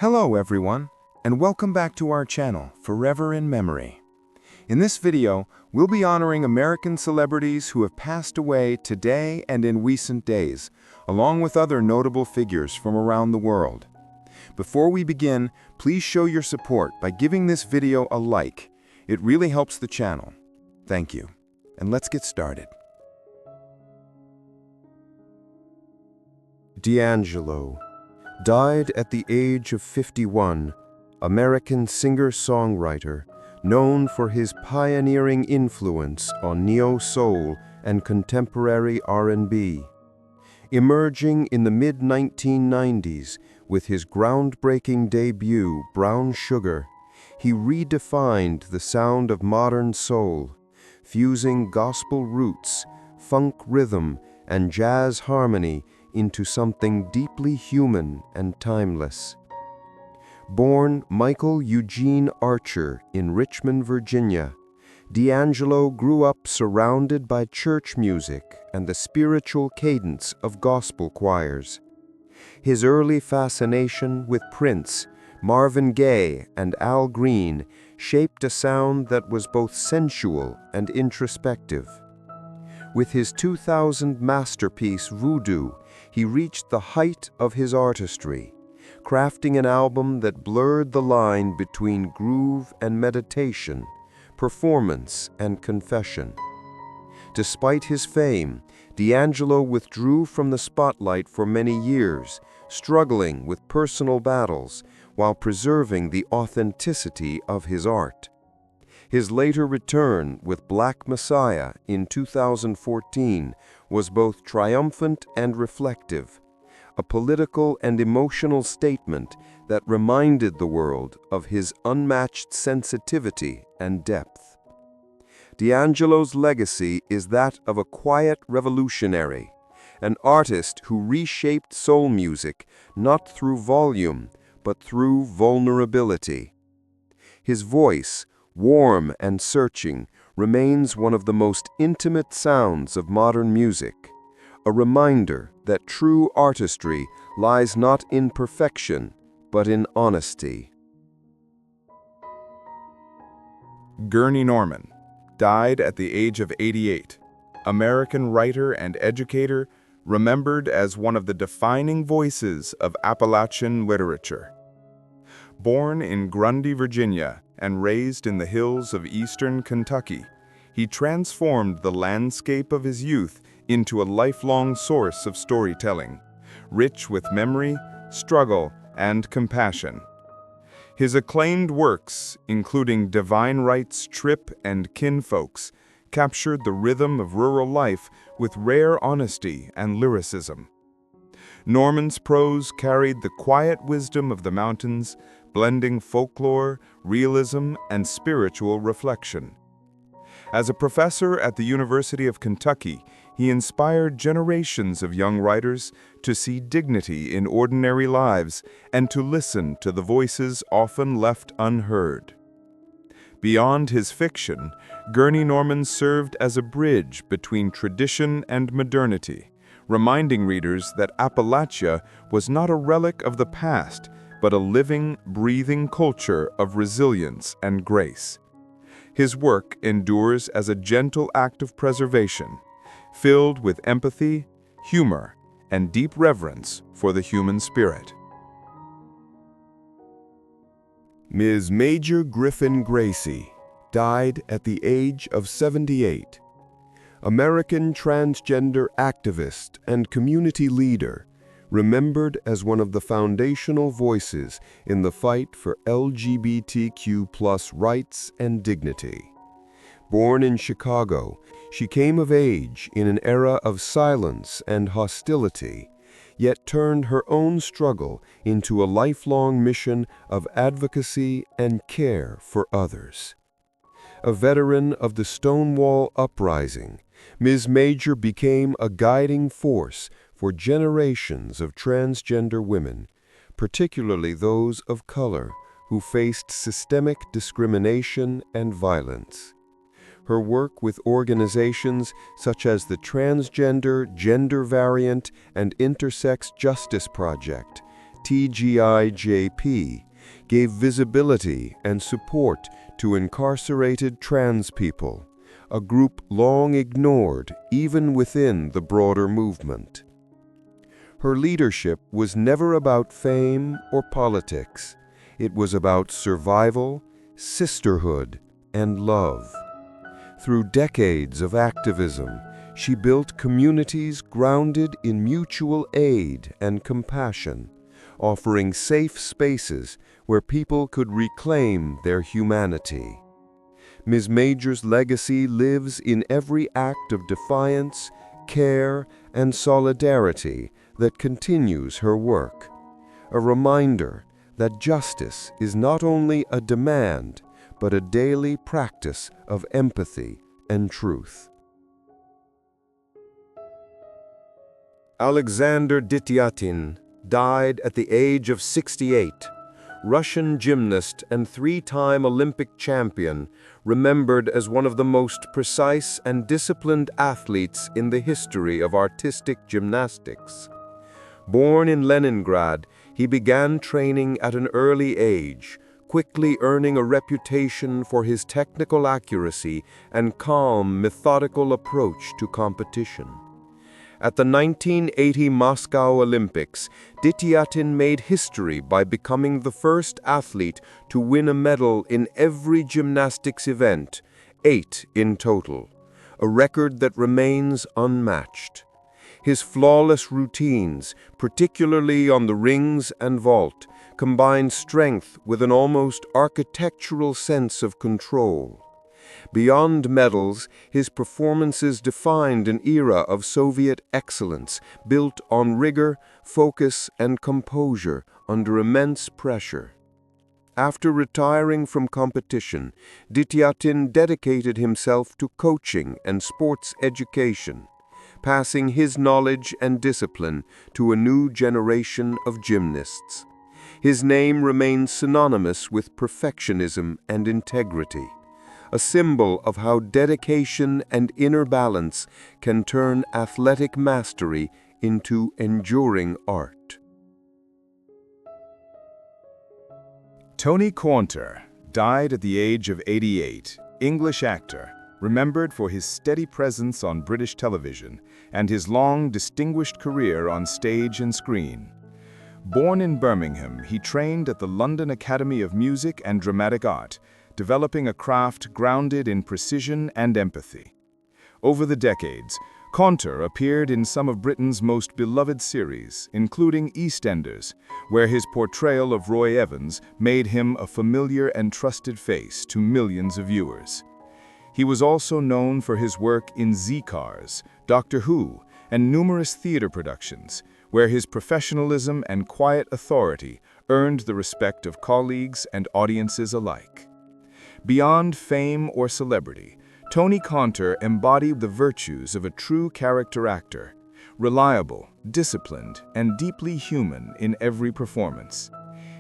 Hello everyone, and welcome back to our channel, Forever in Memory. In this video, we'll be honoring American celebrities who have passed away today and in recent days, along with other notable figures from around the world. Before we begin, please show your support by giving this video a like. It really helps the channel. Thank you. And let's get started. D'Angelo died at the age of 51, American singer-songwriter, known for his pioneering influence on neo-soul and contemporary R&B. Emerging in the mid-1990s with his groundbreaking debut, Brown Sugar, he redefined the sound of modern soul, fusing gospel roots, funk rhythm, and jazz harmony into something deeply human and timeless. Born Michael Eugene Archer in Richmond, Virginia, D'Angelo grew up surrounded by church music and the spiritual cadence of gospel choirs. His early fascination with Prince, Marvin Gaye, and Al Green shaped a sound that was both sensual and introspective. With his 2000 masterpiece, Voodoo, he reached the height of his artistry, crafting an album that blurred the line between groove and meditation, performance and confession. Despite his fame, D'Angelo withdrew from the spotlight for many years, struggling with personal battles while preserving the authenticity of his art. His later return with Black Messiah in 2014 was both triumphant and reflective, a political and emotional statement that reminded the world of his unmatched sensitivity and depth. D'Angelo's legacy is that of a quiet revolutionary, an artist who reshaped soul music not through volume, but through vulnerability. His voice, warm and searching, remains one of the most intimate sounds of modern music, a reminder that true artistry lies not in perfection, but in honesty. Gurney Norman died at the age of 88, American writer and educator, remembered as one of the defining voices of Appalachian literature. Born in Grundy, Virginia, and raised in the hills of eastern Kentucky, he transformed the landscape of his youth into a lifelong source of storytelling, rich with memory, struggle, and compassion. His acclaimed works, including Divine Right's Trip and Kinfolks, captured the rhythm of rural life with rare honesty and lyricism. Norman's prose carried the quiet wisdom of the mountains, blending folklore, realism, and spiritual reflection. As a professor at the University of Kentucky, he inspired generations of young writers to see dignity in ordinary lives and to listen to the voices often left unheard. Beyond his fiction, Gurney Norman served as a bridge between tradition and modernity, reminding readers that Appalachia was not a relic of the past, but a living, breathing culture of resilience and grace. His work endures as a gentle act of preservation, filled with empathy, humor, and deep reverence for the human spirit. Ms. Major Griffin Gracie died at the age of 78. American transgender activist and community leader, remembered as one of the foundational voices in the fight for LGBTQ+ rights and dignity. Born in Chicago, she came of age in an era of silence and hostility, yet turned her own struggle into a lifelong mission of advocacy and care for others. A veteran of the Stonewall Uprising, Ms. Major became a guiding force for generations of transgender women, particularly those of color, who faced systemic discrimination and violence. Her work with organizations such as the Transgender, Gender Variant, and Intersex Justice Project TGIJP, gave visibility and support to incarcerated trans people, a group long ignored even within the broader movement. Her leadership was never about fame or politics. It was about survival, sisterhood, and love. Through decades of activism, she built communities grounded in mutual aid and compassion, offering safe spaces where people could reclaim their humanity. Ms. Major's legacy lives in every act of defiance, care, and solidarity that continues her work, a reminder that justice is not only a demand, but a daily practice of empathy and truth. Alexander Dityatin died at the age of 68, Russian gymnast and three-time Olympic champion, remembered as one of the most precise and disciplined athletes in the history of artistic gymnastics. Born in Leningrad, he began training at an early age, quickly earning a reputation for his technical accuracy and calm, methodical approach to competition. At the 1980 Moscow Olympics, Dityatin made history by becoming the first athlete to win a medal in every gymnastics event, 8 in total, a record that remains unmatched. His flawless routines, particularly on the rings and vault, combined strength with an almost architectural sense of control. Beyond medals, his performances defined an era of Soviet excellence built on rigor, focus, and composure under immense pressure. After retiring from competition, Dityatin dedicated himself to coaching and sports education, passing his knowledge and discipline to a new generation of gymnasts. His name remains synonymous with perfectionism and integrity, a symbol of how dedication and inner balance can turn athletic mastery into enduring art. Tony Caunter died at the age of 88, English actor, remembered for his steady presence on British television and his long, distinguished career on stage and screen. Born in Birmingham, he trained at the London Academy of Music and Dramatic Art, developing a craft grounded in precision and empathy. Over the decades, Caunter appeared in some of Britain's most beloved series, including EastEnders, where his portrayal of Roy Evans made him a familiar and trusted face to millions of viewers. He was also known for his work in Z-Cars, Doctor Who, and numerous theater productions, where his professionalism and quiet authority earned the respect of colleagues and audiences alike. Beyond fame or celebrity, Tony Caunter embodied the virtues of a true character actor, reliable, disciplined, and deeply human in every performance.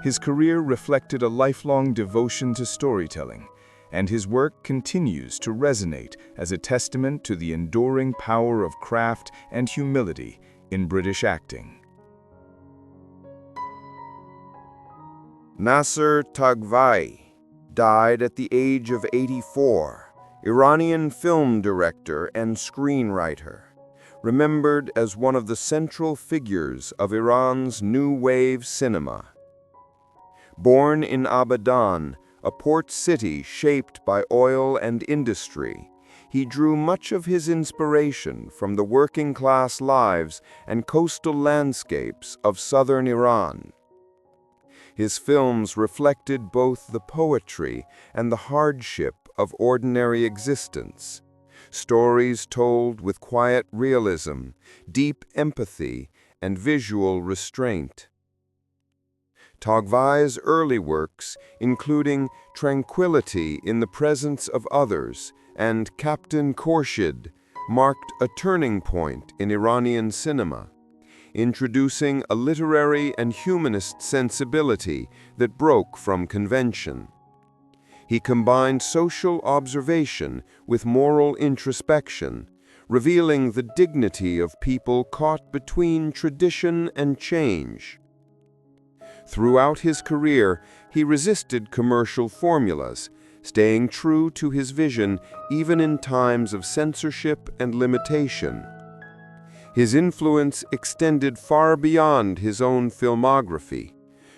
His career reflected a lifelong devotion to storytelling, and his work continues to resonate as a testament to the enduring power of craft and humility in British acting. Nasser Tagvai died at the age of 84, Iranian film director and screenwriter, remembered as one of the central figures of Iran's new wave cinema. Born in Abadan, a port city shaped by oil and industry, he drew much of his inspiration from the working-class lives and coastal landscapes of southern Iran. His films reflected both the poetry and the hardship of ordinary existence, stories told with quiet realism, deep empathy, and visual restraint. Tagvai's early works, including Tranquility in the Presence of Others and Captain Khorshid, marked a turning point in Iranian cinema, introducing a literary and humanist sensibility that broke from convention. He combined social observation with moral introspection, revealing the dignity of people caught between tradition and change. Throughout his career, he resisted commercial formulas, staying true to his vision even in times of censorship and limitation. His influence extended far beyond his own filmography,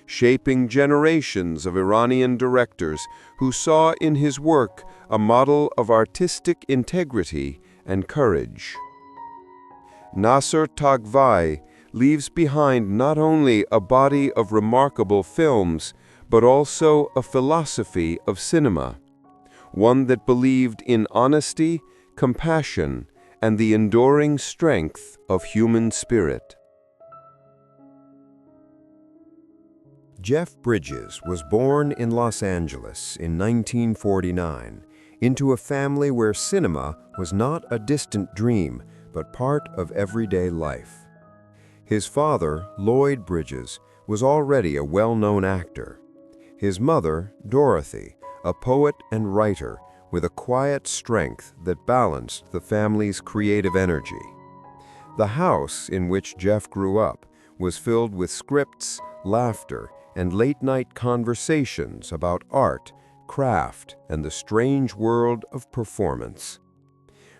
shaping generations of Iranian directors who saw in his work a model of artistic integrity and courage. Nasser Tagvai leaves behind not only a body of remarkable films, but also a philosophy of cinema, one that believed in honesty, compassion, and the enduring strength of human spirit. Jeff Bridges was born in Los Angeles in 1949 into a family where cinema was not a distant dream, but part of everyday life. His father, Lloyd Bridges, was already a well-known actor. His mother, Dorothy, a poet and writer with a quiet strength that balanced the family's creative energy. The house in which Jeff grew up was filled with scripts, laughter, and late-night conversations about art, craft, and the strange world of performance.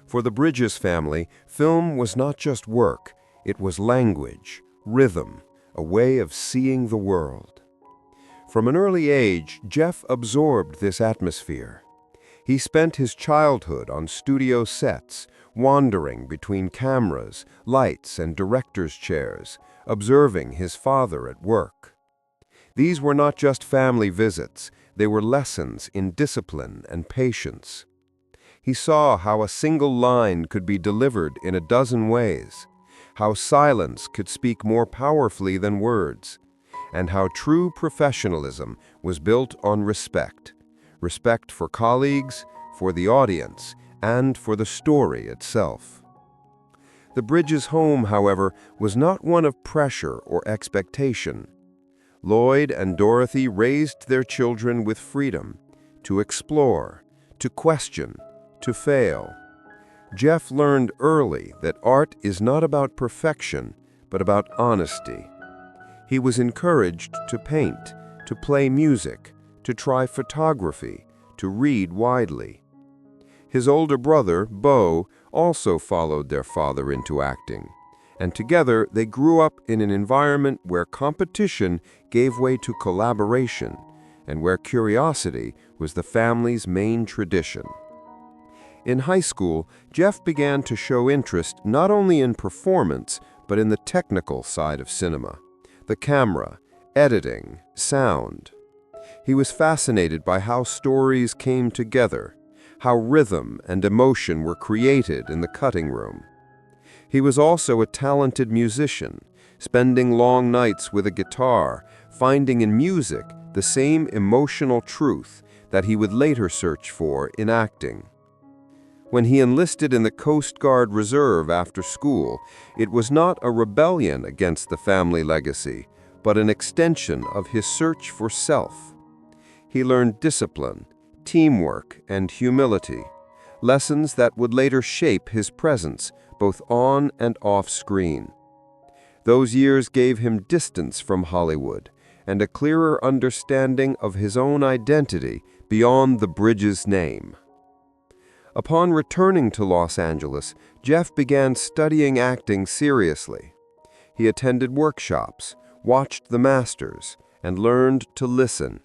For the Bridges family, film was not just work, it was language, rhythm, a way of seeing the world. From an early age, Jeff absorbed this atmosphere. He spent his childhood on studio sets, wandering between cameras, lights, and director's chairs, observing his father at work. These were not just family visits, they were lessons in discipline and patience. He saw how a single line could be delivered in a dozen ways, how silence could speak more powerfully than words, and how true professionalism was built on respect. Respect for colleagues, for the audience, and for the story itself. The Bridges home, however, was not one of pressure or expectation. Lloyd and Dorothy raised their children with freedom to explore, to question, to fail. Jeff learned early that art is not about perfection, but about honesty. He was encouraged to paint, to play music, to try photography, to read widely. His older brother, Bo, also followed their father into acting, and together they grew up in an environment where competition gave way to collaboration, and where curiosity was the family's main tradition. In high school, Jeff began to show interest not only in performance, but in the technical side of cinema, the camera, editing, sound. He was fascinated by how stories came together, how rhythm and emotion were created in the cutting room. He was also a talented musician, spending long nights with a guitar, finding in music the same emotional truth that he would later search for in acting. When he enlisted in the Coast Guard Reserve after school, it was not a rebellion against the family legacy, but an extension of his search for self. He learned discipline, teamwork, and humility, lessons that would later shape his presence, both on and off screen. Those years gave him distance from Hollywood and a clearer understanding of his own identity beyond the Bridges name. Upon returning to Los Angeles, Jeff began studying acting seriously. He attended workshops, watched the masters, and learned to listen,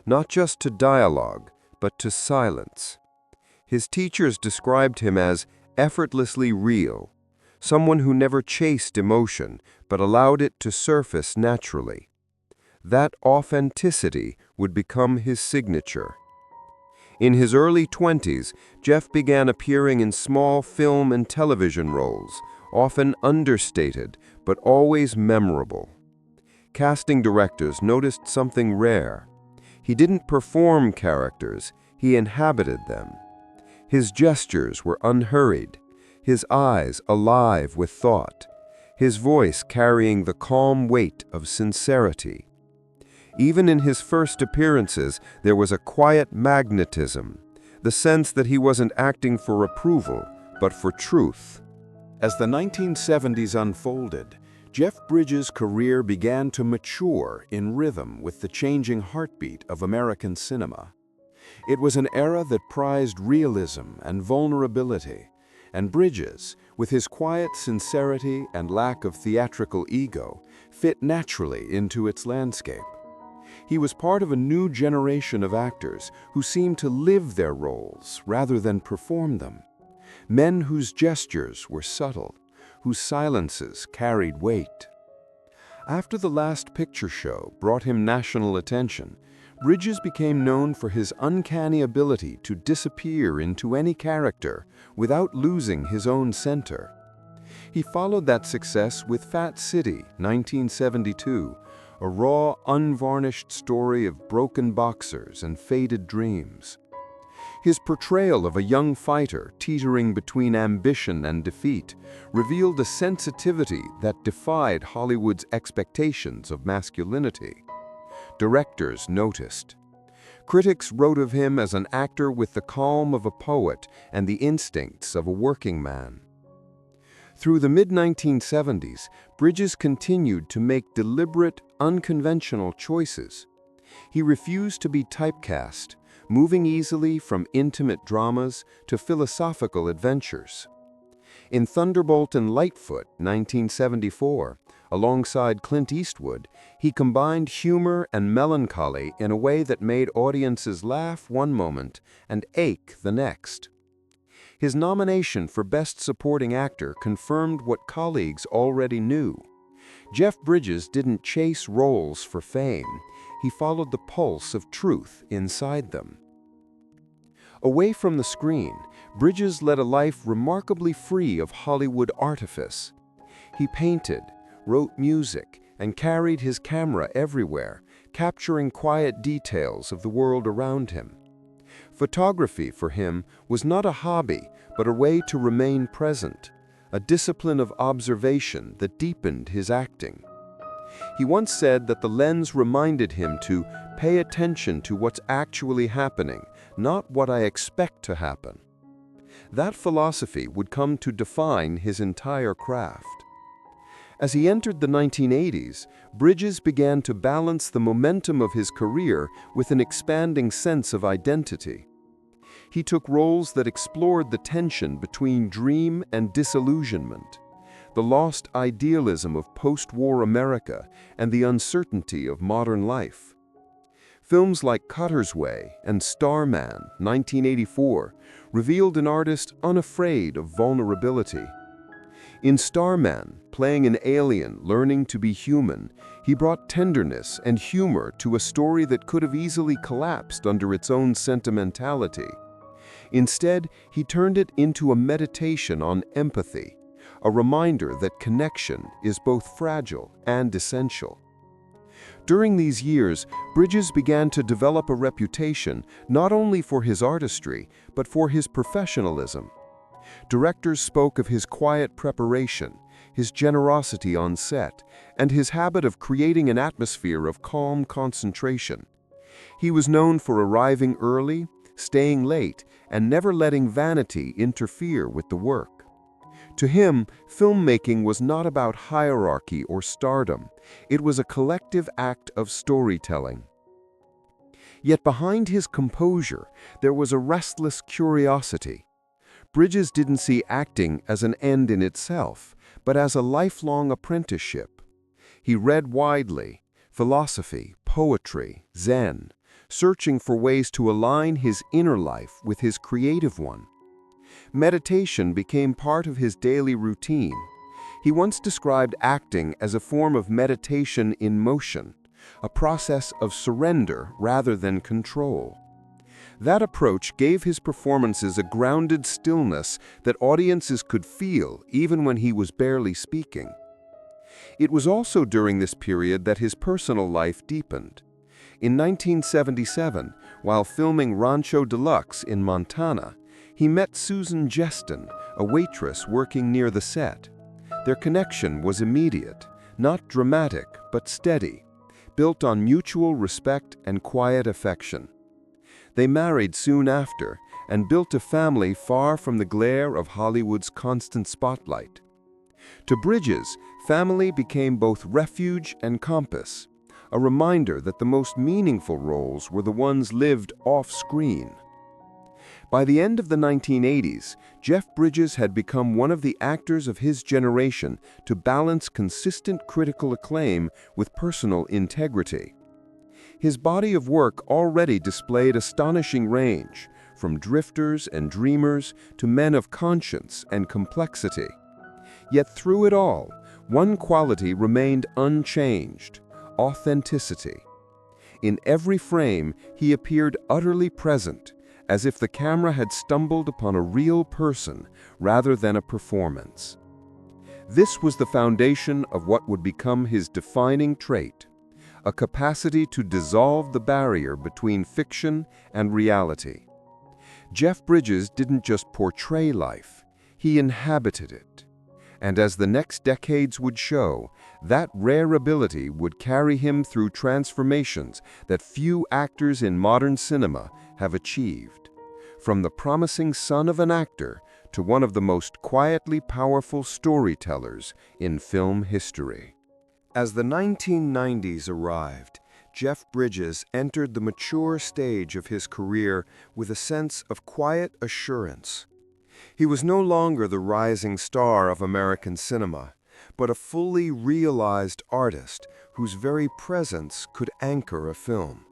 not just to dialogue, but to silence. His teachers described him as effortlessly real, someone who never chased emotion, but allowed it to surface naturally. That authenticity would become his signature. In his early 20s, Jeff began appearing in small film and television roles, often understated, but always memorable. Casting directors noticed something rare. He didn't perform characters, he inhabited them. His gestures were unhurried, his eyes alive with thought, his voice carrying the calm weight of sincerity. Even in his first appearances, there was a quiet magnetism, the sense that he wasn't acting for approval, but for truth. As the 1970s unfolded, Jeff Bridges' career began to mature in rhythm with the changing heartbeat of American cinema. It was an era that prized realism and vulnerability, and Bridges, with his quiet sincerity and lack of theatrical ego, fit naturally into its landscape. He was part of a new generation of actors who seemed to live their roles rather than perform them. Men whose gestures were subtle, whose silences carried weight. After The Last Picture Show brought him national attention, Bridges became known for his uncanny ability to disappear into any character without losing his own center. He followed that success with Fat City, 1972, a raw, unvarnished story of broken boxers and faded dreams. His portrayal of a young fighter teetering between ambition and defeat revealed a sensitivity that defied Hollywood's expectations of masculinity. Directors noticed. Critics wrote of him as an actor with the calm of a poet and the instincts of a working man. Through the mid-1970s, Bridges continued to make deliberate, unconventional choices. He refused to be typecast, moving easily from intimate dramas to philosophical adventures. In Thunderbolt and Lightfoot, 1974, alongside Clint Eastwood, he combined humor and melancholy in a way that made audiences laugh one moment and ache the next. His nomination for Best Supporting Actor confirmed what colleagues already knew. Jeff Bridges didn't chase roles for fame. He followed the pulse of truth inside them. Away from the screen, Bridges led a life remarkably free of Hollywood artifice. He painted, wrote music, and carried his camera everywhere, capturing quiet details of the world around him. Photography for him was not a hobby, but a way to remain present, a discipline of observation that deepened his acting. He once said that the lens reminded him to pay attention to what's actually happening, not what I expect to happen. That philosophy would come to define his entire craft. As he entered the 1980s, Bridges began to balance the momentum of his career with an expanding sense of identity. He took roles that explored the tension between dream and disillusionment, the lost idealism of post-war America and the uncertainty of modern life. Films like Cutter's Way and Starman, 1984, revealed an artist unafraid of vulnerability. In Starman, playing an alien learning to be human, he brought tenderness and humor to a story that could have easily collapsed under its own sentimentality. Instead, he turned it into a meditation on empathy, a reminder that connection is both fragile and essential. During these years, Bridges began to develop a reputation not only for his artistry, but for his professionalism. Directors spoke of his quiet preparation, his generosity on set, and his habit of creating an atmosphere of calm concentration. He was known for arriving early, staying late, and never letting vanity interfere with the work. To him, filmmaking was not about hierarchy or stardom. It was a collective act of storytelling. Yet behind his composure, there was a restless curiosity. Bridges didn't see acting as an end in itself, but as a lifelong apprenticeship. He read widely, philosophy, poetry, Zen, searching for ways to align his inner life with his creative one. Meditation became part of his daily routine. He once described acting as a form of meditation in motion, a process of surrender rather than control. That approach gave his performances a grounded stillness that audiences could feel even when he was barely speaking. It was also during this period that his personal life deepened. In 1977, while filming Rancho Deluxe in Montana, he met Susan Jeston, a waitress working near the set. Their connection was immediate, not dramatic but steady, built on mutual respect and quiet affection. They married soon after and built a family far from the glare of Hollywood's constant spotlight. To Bridges, Family became both refuge and compass, a reminder that the most meaningful roles were the ones lived off-screen. By the end of the 1980s, Jeff Bridges had become one of the actors of his generation to balance consistent critical acclaim with personal integrity. His body of work already displayed astonishing range, from drifters and dreamers to men of conscience and complexity. Yet through it all, one quality remained unchanged: authenticity. In every frame, he appeared utterly present, as if the camera had stumbled upon a real person rather than a performance. This was the foundation of what would become his defining trait: a capacity to dissolve the barrier between fiction and reality. Jeff Bridges didn't just portray life, he inhabited it. And as the next decades would show, that rare ability would carry him through transformations that few actors in modern cinema have achieved. From the promising son of an actor to one of the most quietly powerful storytellers in film history. As the 1990s arrived, Jeff Bridges entered the mature stage of his career with a sense of quiet assurance. He was no longer the rising star of American cinema, but a fully realized artist whose very presence could anchor a film.